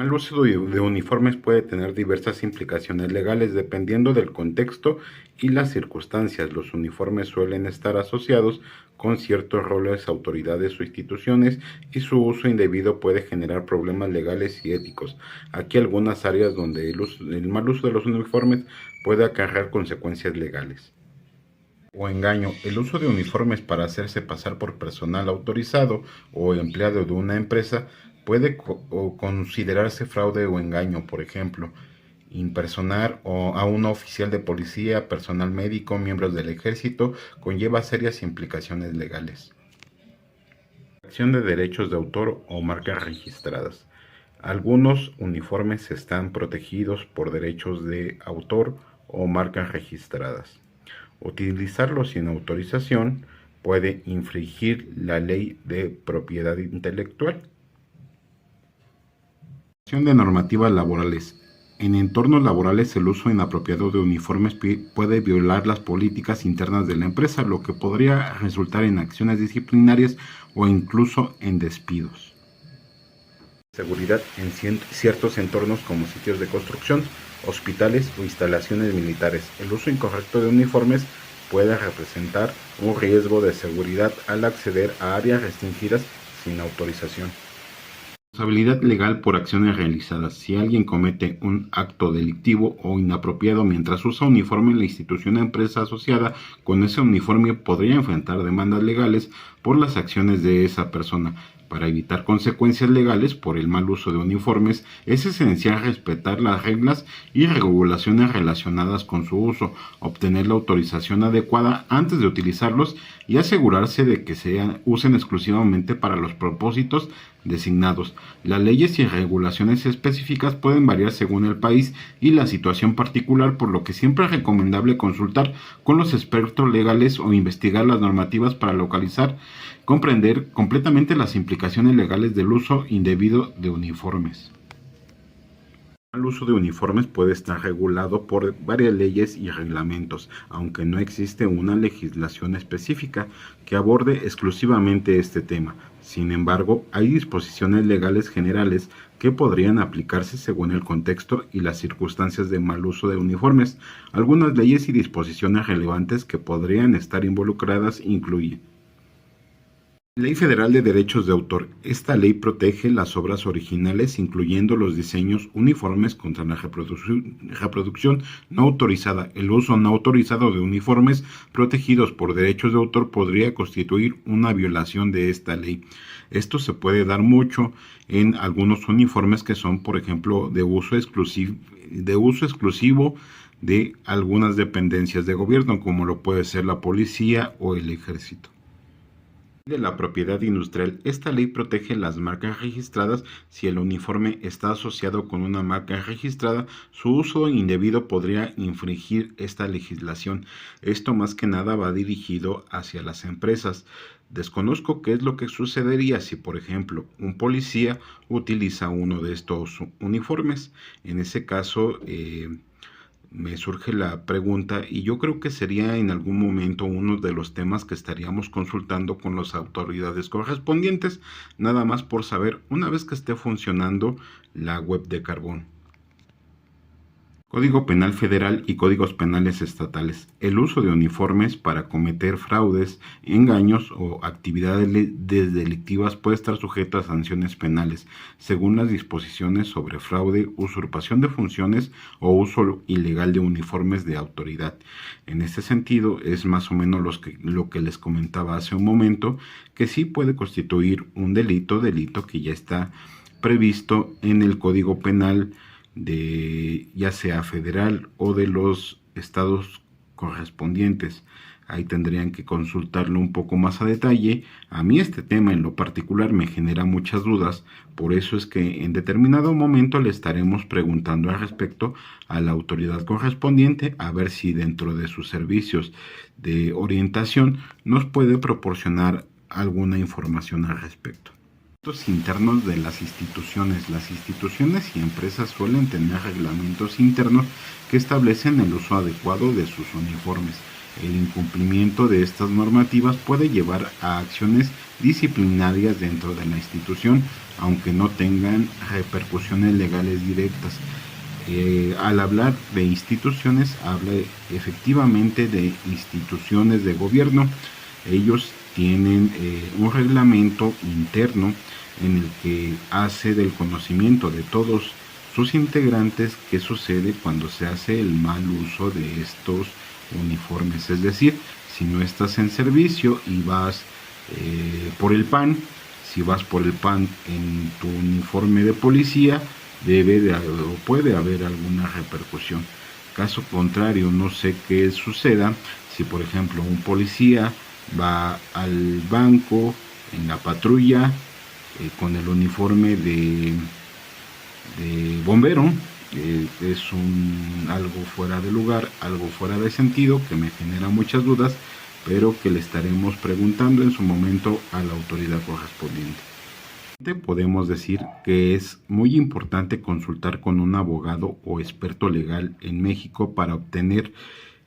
El uso de uniformes puede tener diversas implicaciones legales dependiendo del contexto y las circunstancias. Los uniformes suelen estar asociados con ciertos roles, autoridades o instituciones y su uso indebido puede generar problemas legales y éticos. Aquí algunas áreas donde el mal uso de los uniformes puede acarrear consecuencias legales. O engaño. El uso de uniformes para hacerse pasar por personal autorizado o empleado de una empresa puede considerarse fraude o engaño. Por ejemplo, impersonar a un oficial de policía, personal médico, miembros del ejército, conlleva serias implicaciones legales. Acción de derechos de autor o marcas registradas. Algunos uniformes están protegidos por derechos de autor o marcas registradas. Utilizarlo sin autorización puede infringir la ley de propiedad intelectual. De normativas laborales. En entornos laborales el uso inapropiado de uniformes puede violar las políticas internas de la empresa, lo que podría resultar en acciones disciplinarias o incluso en despidos. Seguridad en ciertos entornos como sitios de construcción, hospitales o instalaciones militares. El uso incorrecto de uniformes puede representar un riesgo de seguridad al acceder a áreas restringidas sin autorización. Responsabilidad legal por acciones realizadas. Si alguien comete un acto delictivo o inapropiado mientras usa uniforme en la institución o empresa asociada con ese uniforme, podría enfrentar demandas legales por las acciones de esa persona. Para evitar consecuencias legales por el mal uso de uniformes, es esencial respetar las reglas y regulaciones relacionadas con su uso, obtener la autorización adecuada antes de utilizarlos y asegurarse de que se usen exclusivamente para los propósitos designados. Las leyes y regulaciones específicas pueden variar según el país y la situación particular, por lo que siempre es recomendable consultar con los expertos legales o investigar las normativas para comprender completamente las implicaciones legales del uso indebido de uniformes. El uso de uniformes puede estar regulado por varias leyes y reglamentos, aunque no existe una legislación específica que aborde exclusivamente este tema. Sin embargo, hay disposiciones legales generales que podrían aplicarse según el contexto y las circunstancias de mal uso de uniformes. Algunas leyes y disposiciones relevantes que podrían estar involucradas incluyen: Ley Federal de Derechos de Autor. Esta ley protege las obras originales, incluyendo los diseños uniformes, contra la reproducción no autorizada. El uso no autorizado de uniformes protegidos por derechos de autor podría constituir una violación de esta ley. Esto se puede dar mucho en algunos uniformes que son, por ejemplo, de uso exclusivo de algunas dependencias de gobierno, como lo puede ser la policía o el ejército. De la propiedad industrial. Esta ley protege las marcas registradas. Si el uniforme está asociado con una marca registrada, su uso indebido podría infringir esta legislación. Esto más que nada va dirigido hacia las empresas. Desconozco qué es lo que sucedería si, por ejemplo, un policía utiliza uno de estos uniformes. En ese caso, me surge la pregunta y yo creo que sería en algún momento uno de los temas que estaríamos consultando con las autoridades correspondientes, nada más por saber una vez que esté funcionando la web de Carbón. Código Penal Federal y Códigos Penales Estatales. El uso de uniformes para cometer fraudes, engaños o actividades delictivas puede estar sujeto a sanciones penales, según las disposiciones sobre fraude, usurpación de funciones o uso ilegal de uniformes de autoridad. En este sentido, es más o menos lo que les comentaba hace un momento, que sí puede constituir un delito que ya está previsto en el Código Penal de ya sea federal o de los estados correspondientes. Ahí tendrían que consultarlo un poco más a detalle. A mí este tema en lo particular me genera muchas dudas, por eso es que en determinado momento le estaremos preguntando al respecto a la autoridad correspondiente a ver si dentro de sus servicios de orientación nos puede proporcionar alguna información al respecto. Internos de las instituciones. Las instituciones y empresas suelen tener reglamentos internos que establecen el uso adecuado de sus uniformes. El incumplimiento de estas normativas puede llevar a acciones disciplinarias dentro de la institución aunque no tengan repercusiones legales directas. Al hablar de instituciones, habla efectivamente de instituciones de gobierno. Ellos tienen un reglamento interno en el que hace del conocimiento de todos sus integrantes qué sucede cuando se hace el mal uso de estos uniformes. Es decir, si no estás en servicio y vas por el PAN, si vas por el PAN en tu uniforme de policía, debe de o puede haber alguna repercusión. Caso contrario, no sé qué suceda si, por ejemplo, un policía va al banco en la patrulla con el uniforme de bombero. Es algo fuera de lugar, algo fuera de sentido, que me genera muchas dudas, pero que le estaremos preguntando en su momento a la autoridad correspondiente. Podemos decir que es muy importante consultar con un abogado o experto legal en México para obtener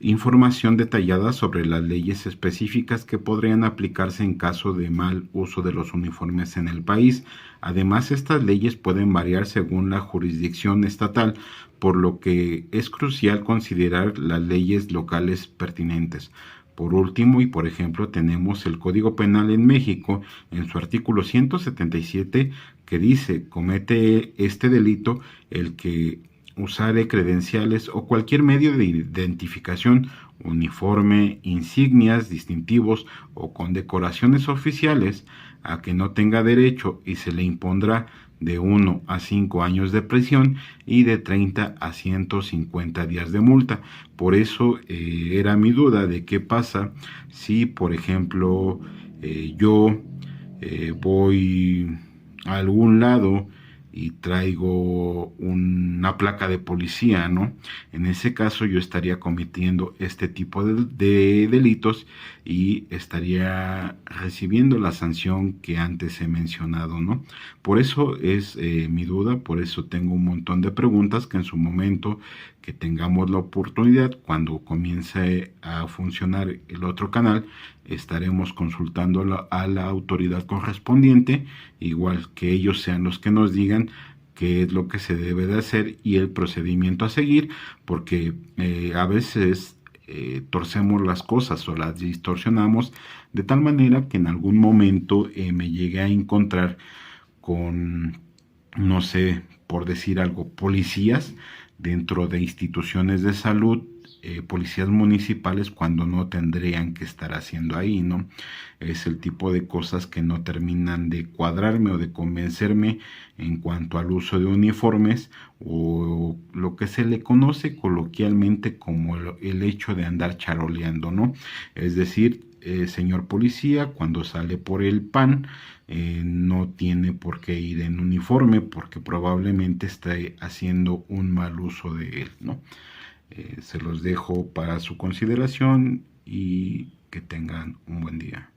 información detallada sobre las leyes específicas que podrían aplicarse en caso de mal uso de los uniformes en el país. Además, estas leyes pueden variar según la jurisdicción estatal, por lo que es crucial considerar las leyes locales pertinentes. Por último, y por ejemplo, tenemos el Código Penal en México en su artículo 177 que dice: comete este delito el que usare credenciales o cualquier medio de identificación, uniforme, insignias, distintivos o condecoraciones oficiales a que no tenga derecho, y se le impondrá de 1 a 5 años de prisión y de 30 a 150 días de multa. Por eso era mi duda de qué pasa si, por ejemplo, yo voy a algún lado y traigo una placa de policía, ¿no? En ese caso yo estaría cometiendo este tipo de delitos y estaría recibiendo la sanción que antes he mencionado, ¿no? Por eso es mi duda, por eso tengo un montón de preguntas que en su momento que tengamos la oportunidad, cuando comience a funcionar el otro canal, estaremos consultando a la autoridad correspondiente, igual que ellos sean los que nos digan qué es lo que se debe de hacer y el procedimiento a seguir, porque a veces torcemos las cosas o las distorsionamos de tal manera que en algún momento me llegué a encontrar con, no sé, por decir algo, policías dentro de instituciones de salud, policías municipales, cuando no tendrían que estar haciendo ahí, ¿no? Es el tipo de cosas que no terminan de cuadrarme o de convencerme en cuanto al uso de uniformes, o lo que se le conoce coloquialmente como el hecho de andar charoleando, ¿no? Es decir, señor policía, cuando sale por el PAN, no tiene por qué ir en uniforme porque probablemente esté haciendo un mal uso de él, ¿no? Se los dejo para su consideración y que tengan un buen día.